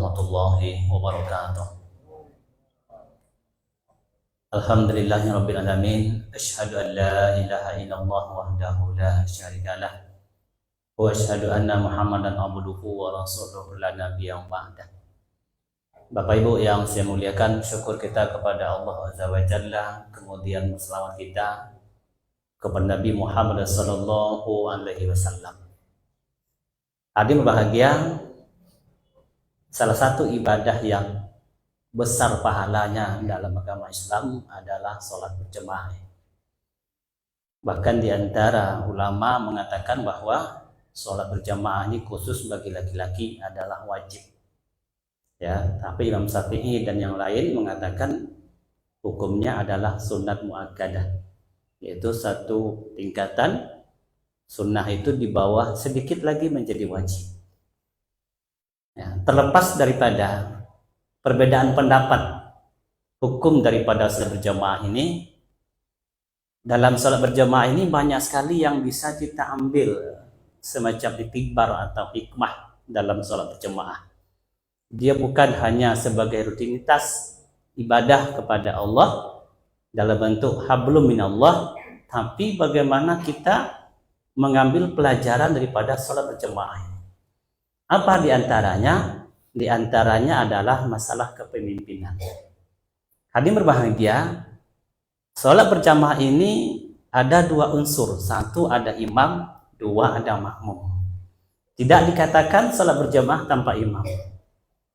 warahmatullahi wabarakatuh. Alhamdulillahirabbil alamin, asyhadu an la ilaha illallah wahdahu la syarikalah wa asyhadu anna Muhammadan abduhu wa rasuluhu la nabiyya ba'dah. Bapak Ibu yang saya muliakan, syukur kita kepada Allah Azza wa Jalla, kemudian selawat kita kepada Nabi Muhammad sallallahu alaihi wasallam. Hadirin berbahagia, salah satu ibadah yang besar pahalanya dalam agama Islam adalah sholat berjamaah. Bahkan di antara ulama mengatakan bahwa sholat berjamaah ini khusus bagi laki-laki adalah wajib. Ya, tapi Imam Syafi'i dan yang lain mengatakan hukumnya adalah sunat muakkadah, yaitu satu tingkatan sunnah itu di bawah sedikit lagi menjadi wajib. Ya, terlepas daripada perbedaan pendapat hukum daripada sholat berjamaah ini, dalam sholat berjamaah ini banyak sekali yang bisa kita ambil semacam iktibar atau hikmah dalam sholat berjamaah. Dia bukan hanya sebagai rutinitas ibadah kepada Allah dalam bentuk hablum minallah, tapi bagaimana kita mengambil pelajaran daripada sholat berjamaah. Apa diantaranya? Diantaranya adalah masalah kepemimpinan. Hadirin berbahagia, sholat berjamaah ini ada dua unsur. Satu ada imam, dua ada makmum. Tidak dikatakan sholat berjamaah tanpa imam.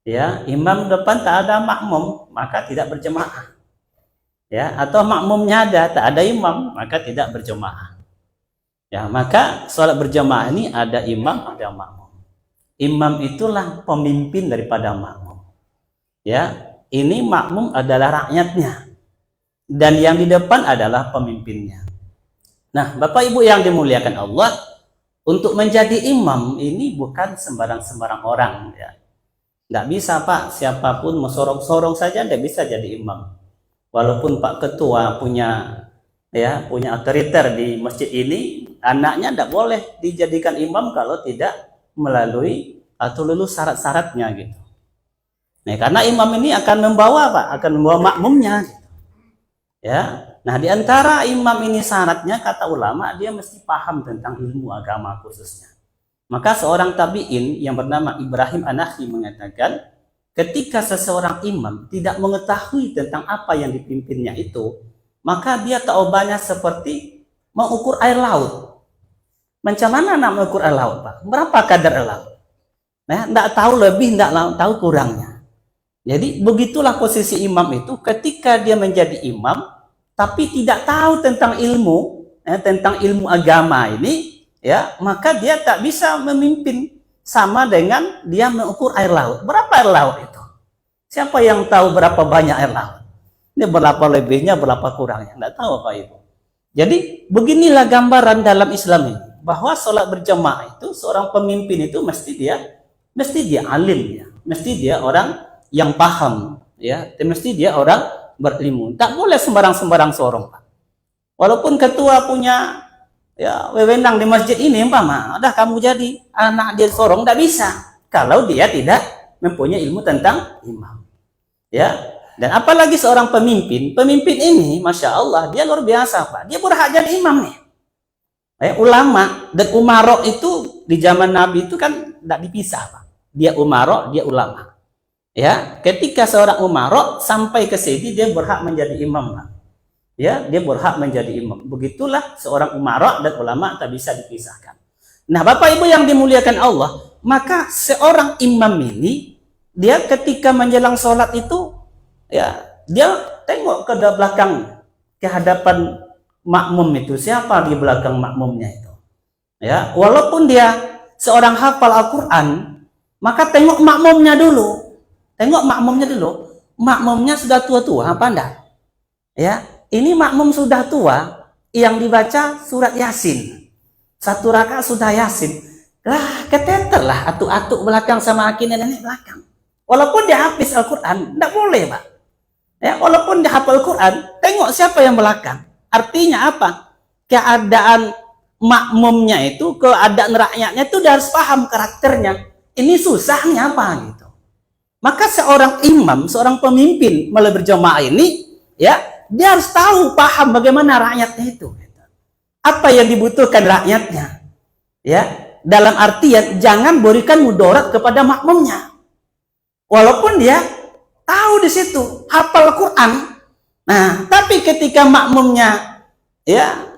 Ya, imam depan tak ada makmum, maka tidak berjamaah. Ya, atau makmumnya ada, tak ada imam, maka tidak berjamaah. Ya, maka sholat berjamaah ini ada imam, ada makmum. Imam itulah pemimpin daripada makmum. Ya, ini makmum adalah rakyatnya, dan yang di depan adalah pemimpinnya. Nah, Bapak Ibu yang dimuliakan Allah, untuk menjadi imam ini bukan sembarang-sembarang orang. Ya, nggak bisa Pak, siapapun mau sorong-sorong saja nggak bisa jadi imam. Walaupun Pak Ketua punya otoriter di masjid ini, anaknya tidak boleh dijadikan imam kalau tidak melalui atau lulus syarat-syaratnya gitu. Nah, karena imam ini akan membawa makmumnya gitu. Ya. Nah, di antara imam ini syaratnya kata ulama dia mesti paham tentang ilmu agama khususnya. Maka seorang tabi'in yang bernama Ibrahim An-Nakha'i mengatakan, ketika seseorang imam tidak mengetahui tentang apa yang dipimpinnya itu, maka dia taubahnya seperti mengukur air laut. Macam mana nak mengukur air laut, Pak? Berapa kadar air laut? Nah, tidak tahu lebih, tidak tahu kurangnya. Jadi begitulah posisi imam itu ketika dia menjadi imam, tapi tidak tahu tentang ilmu agama ini, ya, maka dia tak bisa memimpin sama dengan dia mengukur air laut. Berapa air laut itu? Siapa yang tahu berapa banyak air laut? Ini berapa lebihnya, berapa kurangnya? Tidak tahu Pak Ibu. Jadi beginilah gambaran dalam Islam ini, bahwa sholat berjamaah itu seorang pemimpin itu mesti dia alim, ya, mesti dia orang yang paham, ya, mesti dia orang berilmu. Tak boleh sembarang sorong, Pak. Walaupun ketua punya wewenang di masjid ini, umpama, dah kamu jadi anak dia sorong, tidak bisa kalau dia tidak mempunyai ilmu tentang imam. Ya, dan apalagi seorang pemimpin ini, masya Allah, dia luar biasa Pak. Dia berhak jadi imam nih. Ulama dan umaro itu di zaman Nabi itu kan tidak dipisah Pak. Dia umaro, dia ulama. Ya, ketika seorang umaro sampai ke sini dia berhak menjadi imam Pak. Ya, dia berhak menjadi imam. Begitulah seorang umara dan ulama tak bisa dipisahkan. Nah, Bapak Ibu yang dimuliakan Allah, maka seorang imam ini dia ketika menjelang sholat itu, ya, dia tengok ke belakang, ke hadapan makmum itu, siapa di belakang makmumnya itu. Ya, walaupun dia seorang hafal Al-Quran, maka tengok makmumnya dulu. Tengok makmumnya dulu. Makmumnya sudah tua-tua apa enggak? Ya, ini makmum sudah tua yang dibaca surat Yasin. Satu rakaat sudah Yasin. Lah, keteter lah atuk-atuk belakang sama aki nenek belakang. Walaupun dia hafiz Al-Quran, tidak boleh Pak. Ya, walaupun dia hafal Al-Quran, tengok siapa yang belakang. Artinya apa? Keadaan makmumnya itu, keadaan rakyatnya itu dia harus paham karakternya. Ini susahnya apa gitu. Maka seorang imam, seorang pemimpin melalui berjamaah ini, ya, dia harus tahu, paham bagaimana rakyatnya itu. Apa yang dibutuhkan rakyatnya. Ya, dalam artian jangan berikan mudarat kepada makmumnya. Walaupun dia tahu di situ, hafal Quran. Nah, tapi ketika makmumnya, ya,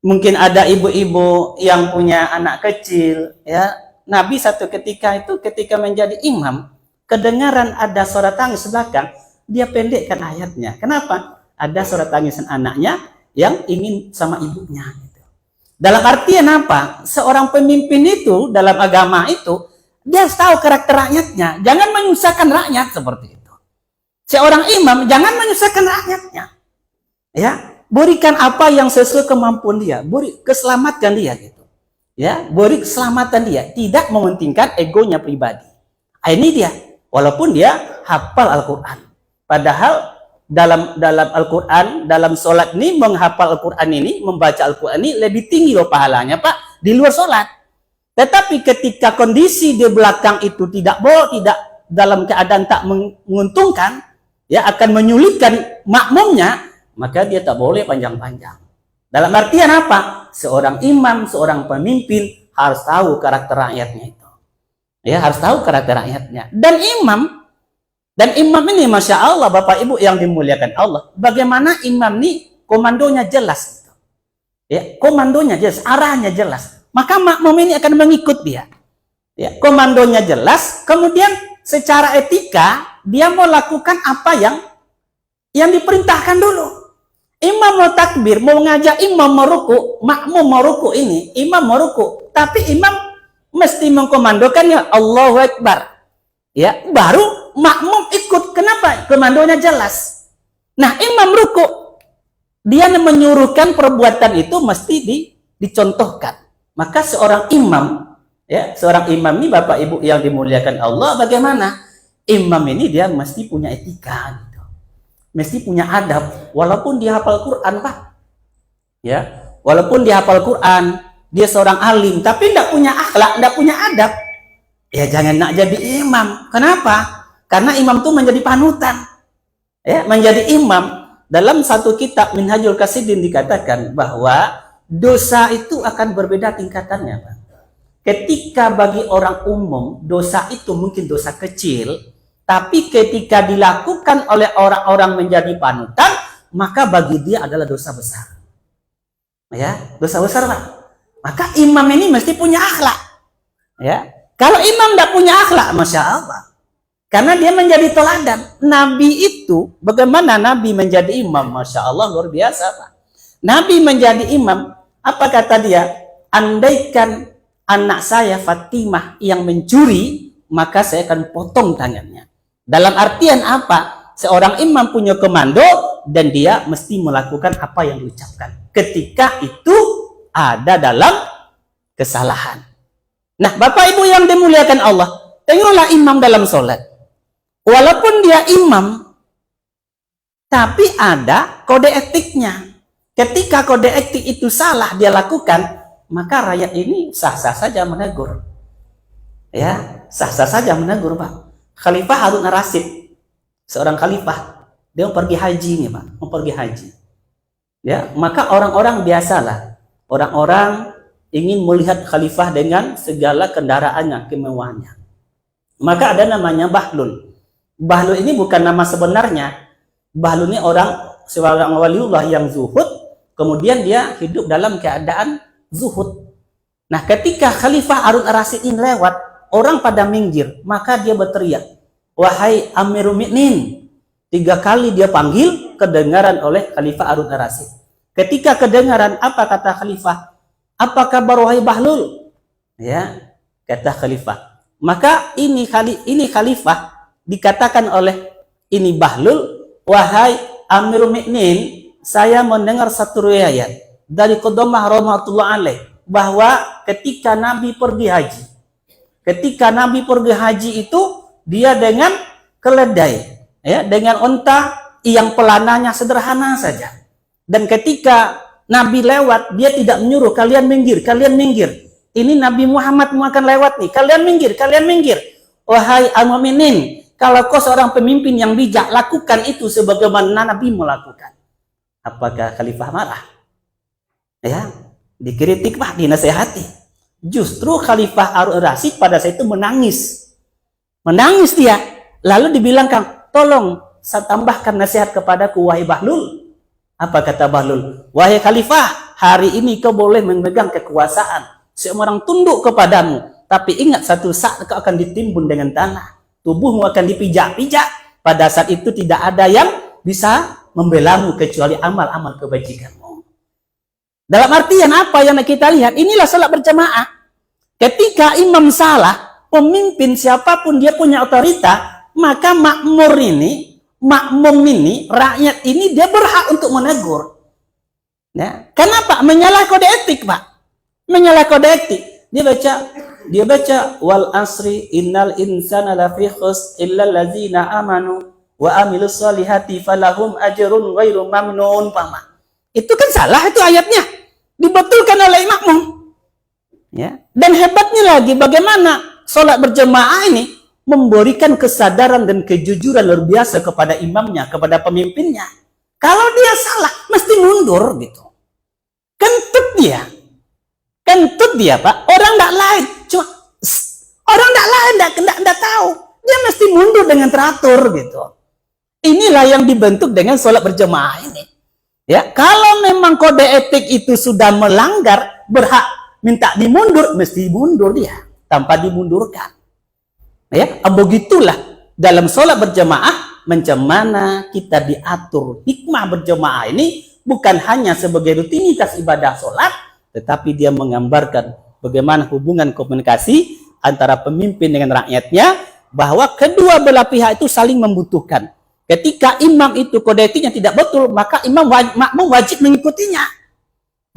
mungkin ada ibu-ibu yang punya anak kecil, ya. Nabi satu ketika itu, ketika menjadi imam, kedengaran ada suara tangis belakang, dia pendekkan ayatnya. Kenapa? Ada suara tangisan anaknya yang ingin sama ibunya. Gitu. Dalam artian apa? Seorang pemimpin itu dalam agama itu, dia harus tahu karakter rakyatnya. Jangan menyusahkan rakyat seperti itu. Seorang imam jangan menyusahkan rakyatnya. Ya, berikan apa yang sesuai kemampuan dia, beri keselamatan dia gitu. Ya, beri keselamatan dia, tidak mementingkan egonya pribadi. Ini dia. Walaupun dia hafal Al-Quran. Padahal dalam Al-Quran, dalam sholat ini, menghafal Al-Quran ini, membaca Al-Quran ini lebih tinggi loh pahalanya, Pak, di luar sholat. Tetapi ketika kondisi di belakang itu tidak dalam keadaan tak menguntungkan, ya, akan menyulitkan makmumnya, maka dia tak boleh panjang-panjang. Dalam artian apa? Seorang imam, seorang pemimpin harus tahu karakter rakyatnya itu. Ya, harus tahu karakter rakyatnya. Dan imam ini, Masya Allah, Bapak Ibu yang dimuliakan Allah, bagaimana imam ini komandonya jelas. Ya, komandonya jelas, arahnya jelas. Maka makmum ini akan mengikut dia. Ya, komandonya jelas, kemudian secara etika, dia mau lakukan apa yang diperintahkan dulu. Imam mau takbir, mau ngajak imam meruku, makmum meruku ini, imam meruku, tapi imam mesti mengkomandokannya Allahu Akbar. Ya, baru makmum ikut. Kenapa? Komandonya jelas. Nah, imam ruku, dia menyuruhkan perbuatan itu mesti dicontohkan. Maka seorang imam, ya, seorang imam ini Bapak Ibu yang dimuliakan Allah, bagaimana? Imam ini dia mesti punya etika gitu. Mesti punya adab, walaupun dia hafal Quran, Pak. Ya, walaupun dia hafal Quran, dia seorang alim, tapi tidak punya akhlak, tidak punya adab, ya jangan nak jadi imam. Kenapa? Karena imam itu menjadi panutan. Ya, menjadi imam. Dalam satu kitab Minhajul Qasidin dikatakan bahwa dosa itu akan berbeda tingkatannya, Pak. Ketika bagi orang umum, dosa itu mungkin dosa kecil, tapi ketika dilakukan oleh orang-orang menjadi panutan, maka bagi dia adalah dosa besar. Ya, dosa besar, Pak. Maka imam ini mesti punya akhlak. Ya, kalau imam tidak punya akhlak, Masya Allah, karena dia menjadi teladan. Nabi itu, bagaimana Nabi menjadi imam? Masya Allah, luar biasa, Pak. Nabi menjadi imam, apa kata dia? Andaikan anak saya Fatimah yang mencuri, maka saya akan potong tangannya. Dalam artian apa? Seorang imam punya komando dan dia mesti melakukan apa yang diucapkan ketika itu ada dalam kesalahan. Nah, Bapak Ibu yang dimuliakan Allah, tengoklah imam dalam sholat. Walaupun dia imam, tapi ada kode etiknya. Ketika kode etik itu salah dia lakukan, maka rakyat ini sah-sah saja menegur. Ya, sah-sah saja menegur, Pak. Khalifah Harun ar-Rasyid, seorang khalifah, dia mau pergi haji nih, Pak, mau pergi haji. Ya, maka orang-orang biasalah, orang-orang ingin melihat khalifah dengan segala kendaraannya, kemewahannya. Maka ada namanya Bahlul. Bahlul ini bukan nama sebenarnya. Bahlul ini seorang waliullah yang zuhud, kemudian dia hidup dalam keadaan zuhud. Nah, ketika Khalifah Harun ar-Rasyid ini lewat, orang pada minggir, maka dia berteriak, "Wahai Amirul Mukminin." 3 kali dia panggil, kedengaran oleh Khalifah Harun ar-Rasyid. Ketika kedengaran, apa kata Khalifah? "Apa kabar wahai Bahlul?" Ya, kata Khalifah. Maka ini Khalifah dikatakan oleh ini Bahlul, "Wahai Amirul Mukminin, saya mendengar satu riwayat dari Qudamah rahmatullah alaih bahwa ketika Nabi pergi haji itu dia dengan keledai, ya, dengan unta yang pelananya sederhana saja. Dan ketika Nabi lewat, dia tidak menyuruh kalian minggir. Ini Nabi Muhammad mau akan lewat nih, kalian minggir. Wahai al-mu'minin, Kalau kau seorang pemimpin yang bijak, lakukan itu sebagaimana Nabi melakukan. Apakah khalifah marah? Ya, dikritik Pak, dinasehati. Justru Khalifah Harun Rasyid pada saat itu menangis. Menangis dia. Lalu dibilangkan, tolong saya tambahkan nasihat kepadaku, wahai Bahlul. Apa kata Bahlul? Wahai Khalifah, hari ini kau boleh memegang kekuasaan. Semua orang tunduk kepadamu. Tapi ingat, satu saat kau akan ditimbun dengan tanah. Tubuhmu akan dipijak-pijak. Pada saat itu tidak ada yang bisa membelamu kecuali amal-amal kebajikanmu. Dalam artian apa yang kita lihat? Inilah salat berjamaah. Ketika imam salah, pemimpin siapapun dia punya otorita, maka makmum ini, rakyat ini dia berhak untuk menegur. Ya. Kenapa? Menyalah kode etik, Pak. Menyalah kode etik. Dia baca wal asri innal insana lafi khusr illa allazina amanu wa amilus solihati falahum ajrun ghairu mamnun. Itu kan salah itu ayatnya. Dibetulkan oleh makmum. Ya. Dan hebatnya lagi bagaimana sholat berjamaah ini memberikan kesadaran dan kejujuran luar biasa kepada imamnya, kepada pemimpinnya. Kalau dia salah, mesti mundur gitu. Kentut dia, Pak. Orang tidak lain, tidak tahu. Dia mesti mundur dengan teratur gitu. Inilah yang dibentuk dengan sholat berjamaah ini. Ya, kalau memang kode etik itu sudah melanggar, berhak minta dimundur, mesti mundur dia tanpa dimundurkan. Ya, begitulah dalam sholat berjamaah, macam mana kita diatur. Hikmah berjamaah ini bukan hanya sebagai rutinitas ibadah sholat, tetapi dia menggambarkan bagaimana hubungan komunikasi antara pemimpin dengan rakyatnya, bahwa kedua belah pihak itu saling membutuhkan. Ketika imam itu kode etiknya tidak betul, maka makmum wajib mengikutinya.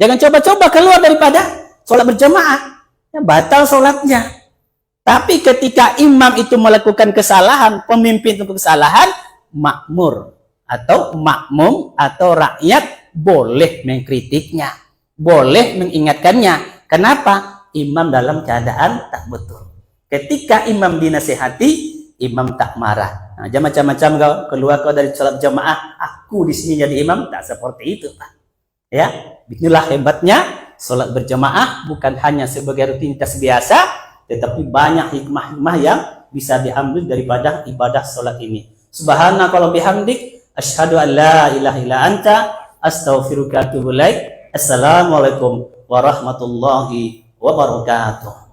Jangan coba-coba keluar daripada sholat berjamaah, ya, batal sholatnya. Tapi ketika imam itu melakukan kesalahan, pemimpin itu kesalahan, makmum atau rakyat boleh mengkritiknya, boleh mengingatkannya. Kenapa? Imam dalam keadaan tak betul. Ketika imam dinasihati, imam tak marah. Nah, jangan macam-macam kau keluar dari sholat jamaah, aku di sini jadi imam, tak seperti itu, Pak. Ya, inilah hebatnya sholat berjamaah, bukan hanya sebagai rutinitas biasa, tetapi banyak hikmah-hikmah yang bisa diambil daripada ibadah sholat ini. Subhanaka wa bihamdik, asyhadu an la ilaha illa anta, astaghfiruka wa atubu ilaik. Assalamualaikum warahmatullahi wabarakatuh.